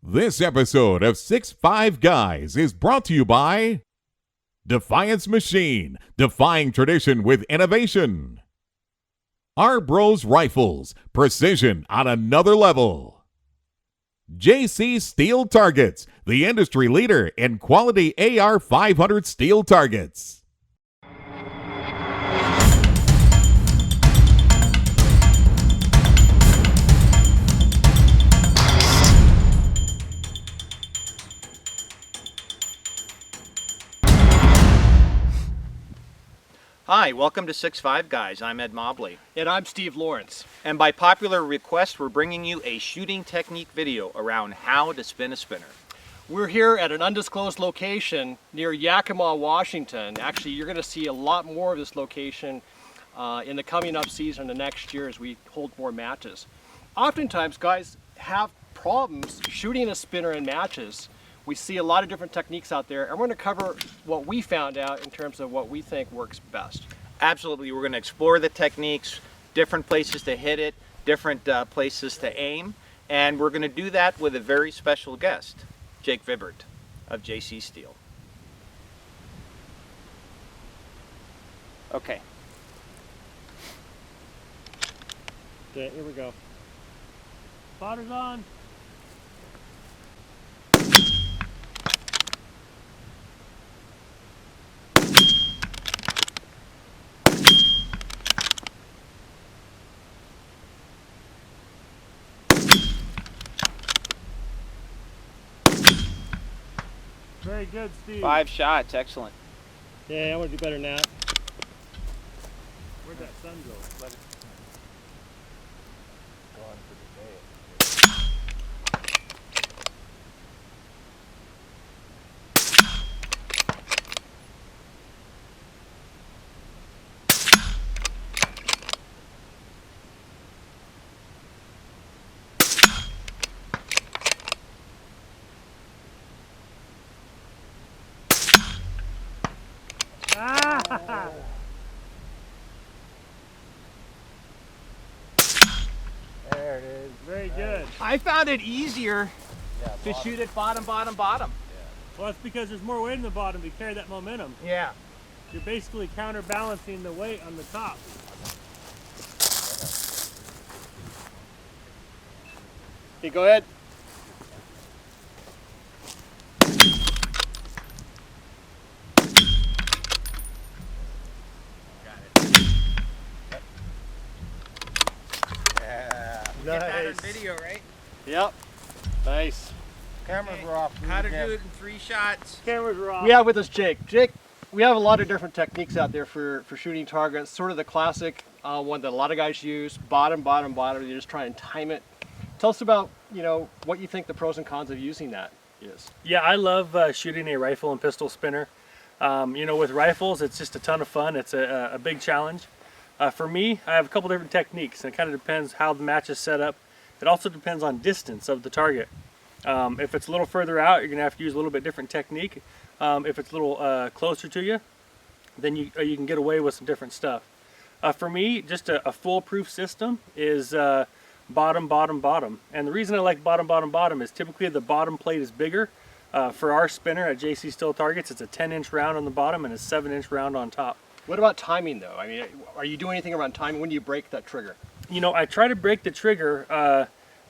This episode of 6'5 Guys is brought to you by Defiance Machine, defying tradition with innovation. Our Bros Rifles, precision on another level. JC Steel Targets, the industry leader in quality AR-500 steel targets. Hi, welcome to 6'5 Guys. I'm Ed Mobley. And I'm Steve Lawrence. And by popular request, we're bringing you a shooting technique video around how to spin a spinner. We're here at an undisclosed location near Yakima, Washington. Actually, you're going to see a lot more of this location in the coming up season the next year as we hold more matches. Oftentimes, guys have problems shooting a spinner in matches. We see a lot of different techniques out there, and we're going to cover what we found out in terms of what we think works best. Absolutely, we're going to explore the techniques, different places to hit it, different places to aim, and we're going to do that with a very special guest, Jake Vibbert of JC Steel. Okay. Okay, here we go. Spotter's on. Very good, Steve. 5 shots, excellent. Yeah, I want to do better than that. Where'd that sun go? Let it go on for the day. There it is. Very good. I found it easier to bottom. shoot it bottom. Well, that's because there's more weight in the bottom to carry that momentum. Yeah. You're basically counterbalancing the weight on the top. Okay, go ahead. Yeah. Nice. Video, right? Yep. Nice. Cameras were off. How to do it in 3 shots. Cameras are off. We have with us Jake. Jake, we have a lot of different techniques out there for shooting targets. Sort of the classic one that a lot of guys use, bottom. You just try and time it. Tell us about, what you think the pros and cons of using that is. Yeah, I love shooting a rifle and pistol spinner. With rifles, it's just a ton of fun. It's a big challenge. For me, I have a couple different techniques, and it kind of depends how the match is set up. It also depends on distance of the target. If it's a little further out, you're going to have to use a little bit different technique. If it's a little closer to you, then you can get away with some different stuff. For me, just a foolproof system is bottom. And the reason I like bottom is typically the bottom plate is bigger. For our spinner at JC Steel Targets, it's a 10-inch round on the bottom and a 7-inch round on top. What about timing, though? I mean, are you doing anything around timing? When do you break that trigger? I try to break the trigger.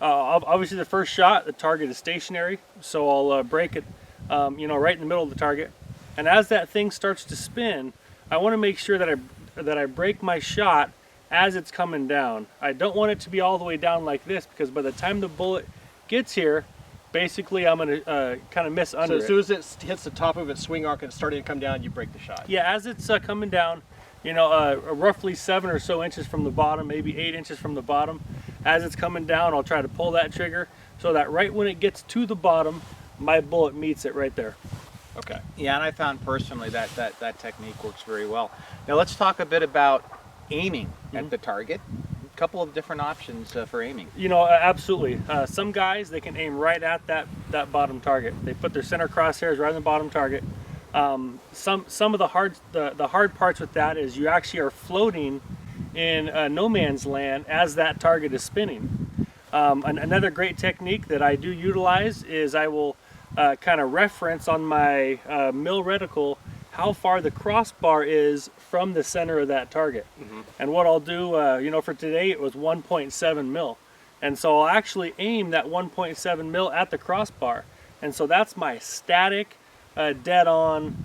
Obviously, the first shot, the target is stationary, so I'll break it, right in the middle of the target. And as that thing starts to spin, I want to make sure that I break my shot as it's coming down. I don't want it to be all the way down like this, because by the time the bullet gets here, basically I'm going to kind of miss under it. So as soon as it hits the top of its swing arc and it's starting to come down, you break the shot. Yeah, as it's coming down, roughly 7 or so inches from the bottom, maybe 8 inches from the bottom. As it's coming down, I'll try to pull that trigger so that right when it gets to the bottom, my bullet meets it right there. Okay. Yeah, and I found personally that technique works very well. Now let's talk a bit about aiming at the target. A couple of different options for aiming. Absolutely. Some guys, they can aim right at that bottom target. They put their center crosshairs right on the bottom target. Some of the hard parts with that is you actually are floating in no man's land as that target is spinning. Another great technique that I do utilize is I will kind of reference on my mill reticle how far the crossbar is from the center of that target. And what I'll do, you know, for today it was 1.7 mil. And so I'll actually aim that 1.7 mil at the crossbar. And so that's my static, dead on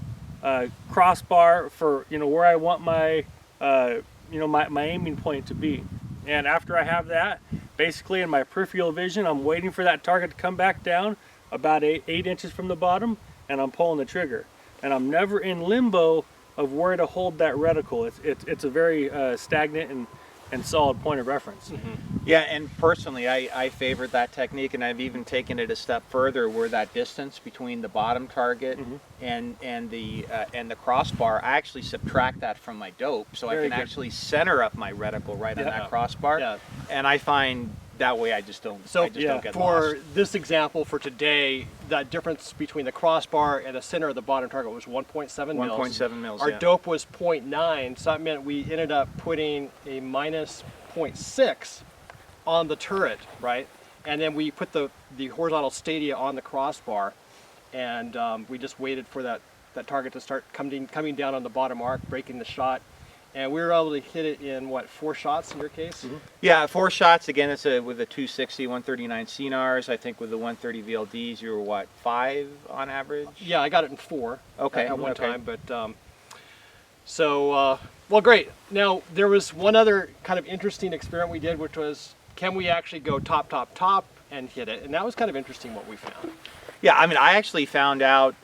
crossbar for, you know, where I want my, you know, my aiming point to be. And after I have that, basically in my peripheral vision, I'm waiting for that target to come back down about 8 inches from the bottom, and I'm pulling the trigger. And I'm never in limbo of where to hold that reticle. It's a very stagnant and solid point of reference. Yeah, and personally, I favorite that technique, and I've even taken it a step further, where that distance between the bottom target and the crossbar, I actually subtract that from my dope, so I can actually center up my reticle right on that crossbar. Yeah. And I find that way I just don't. So don't get for lost. this example for today, that difference between the crossbar and the center of the bottom target was 1.7 mils. 1.7 mils. Our yeah. dope was 0.9, so that meant we ended up putting a minus 0.6 on the turret, right? And then we put the horizontal stadia on the crossbar, and we just waited for that target to start coming down on the bottom arc, breaking the shot. And we were able to hit it in, what, 4 shots in your case? Yeah, 4 shots. Again, it's with a 260, 139 CNRs. I think with the 130 VLDs, you were what, 5 on average? Yeah, I got it in 4 Okay, at one okay. time. But well, great. Now, there was one other kind of interesting experiment we did, which was, can we actually go top, top, top and hit it? And that was kind of interesting what we found. Yeah, I mean, I actually found out,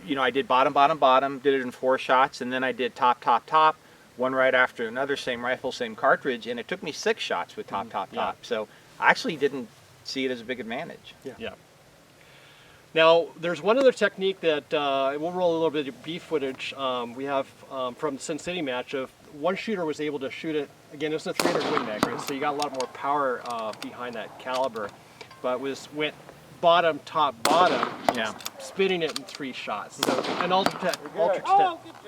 you know, I did bottom, bottom, bottom, did it in 4 shots, and then I did top, top, top, one right after another, same rifle, same cartridge, and it took me 6 shots with top, top, top. So I actually didn't see it as a big advantage. Yeah. Now, there's one other technique that we'll roll a little bit of beef footage we have from the Sin City match of one shooter was able to shoot it, again, it was a 300 Win Mag, right? So you got a lot more power behind that caliber, but went bottom, top, bottom, spitting it in 3 shots. So an ultra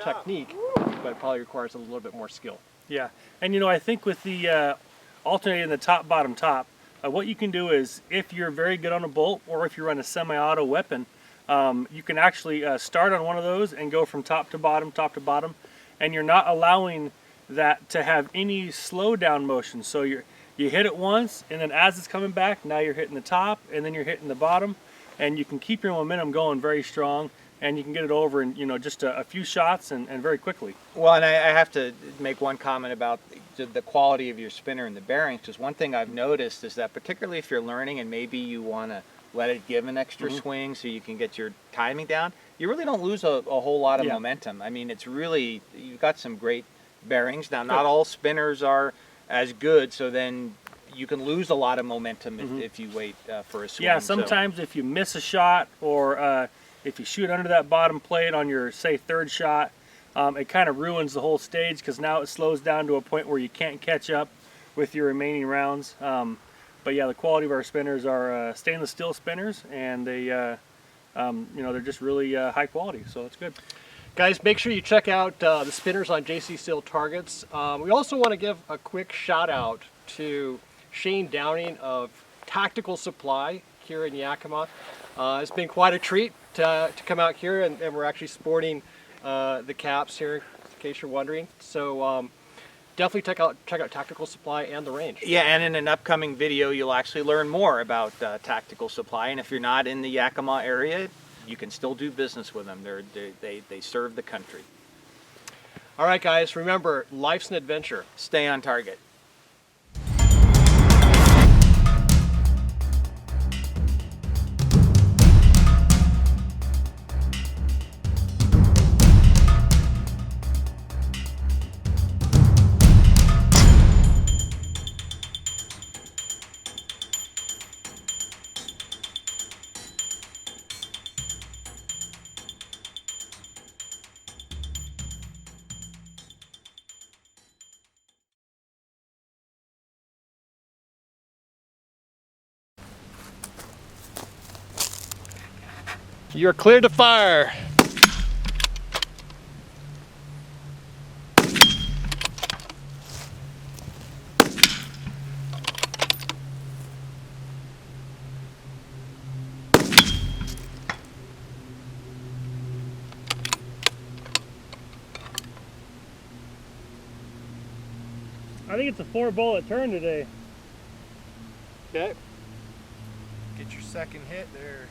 technique, but it probably requires a little bit more skill. Yeah, and you know, I think with the alternating the top, bottom, top, what you can do is, if you're very good on a bolt, or if you run a semi-auto weapon, you can actually start on one of those and go from top to bottom, and you're not allowing that to have any slowdown motion. So you hit it once, and then as it's coming back, now you're hitting the top, and then you're hitting the bottom, and you can keep your momentum going very strong, and you can get it over in, you know, just a few shots and very quickly. Well, and I have to make one comment about the quality of your spinner and the bearings, because one thing I've noticed is that, particularly if you're learning and maybe you want to let it give an extra swing so you can get your timing down, you really don't lose a whole lot of momentum. I mean, it's really, you've got some great bearings. Now, not all spinners are as good, so then you can lose a lot of momentum if you wait for a swing. Yeah, sometimes if you miss a shot, or if you shoot under that bottom plate on your, say, 3rd shot, it kind of ruins the whole stage, because now it slows down to a point where you can't catch up with your remaining rounds. But yeah, the quality of our spinners are stainless steel spinners, and they, you know, they're just really high quality, so that's good. Guys, make sure you check out the spinners on JC Steel Targets. We also want to give a quick shout out to Shane Downing of Tactical Supply here in Yakima. It's been quite a treat to come out here, and we're actually sporting the caps here, in case you're wondering. So definitely check out Tactical Supply and the range. Yeah, and in an upcoming video, you'll actually learn more about Tactical Supply. And if you're not in the Yakima area, you can still do business with them. They serve the country. All right, guys, remember, life's an adventure. Stay on target. You're clear to fire. I think it's a 4-bullet turn today. Okay. Get your second hit there.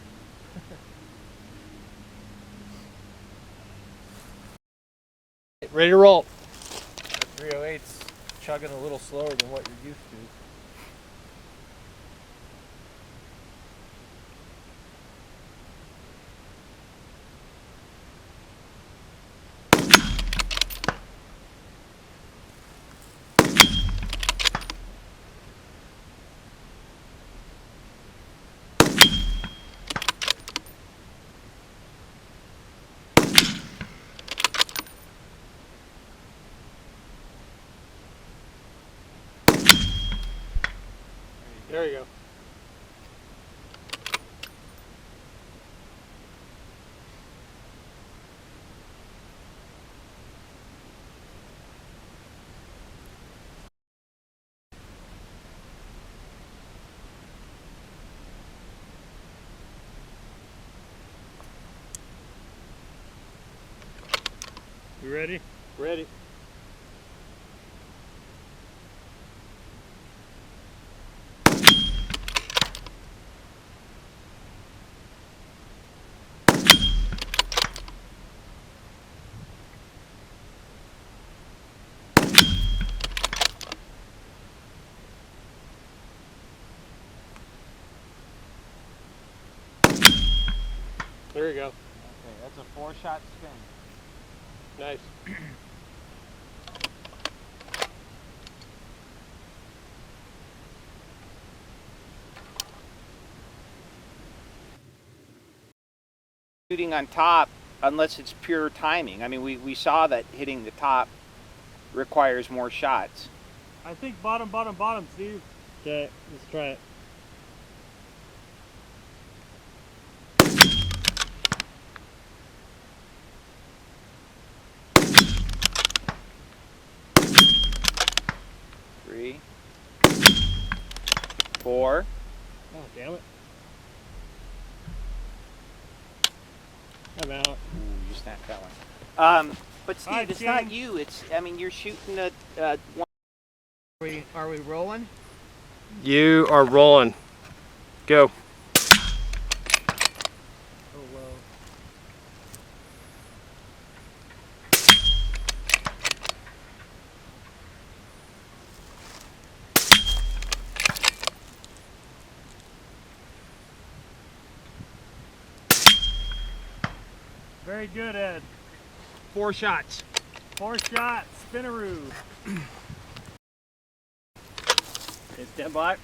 Ready to roll. The 308's chugging a little slower than what you're used to. There you go. You ready? Ready. There you go. Okay, that's a 4-shot spin. Nice. Shooting on top, unless it's pure timing. I mean, we saw that hitting the top requires more shots. I think bottom, Steve. Okay, let's try it. Three, four. Oh, damn it. I'm out. Ooh, you snapped that one. But Steve, Alright, it's Jim. not you. It's, I mean, you're shooting at one. Are we rolling? You are rolling. Go. Oh, well. Very good, Ed. 4 shots. 4 shots, spinaroo. Okay, stand by.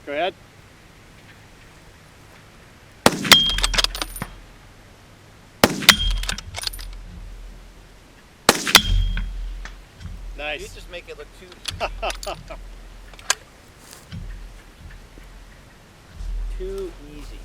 Go ahead. Nice. You just make it look too easy.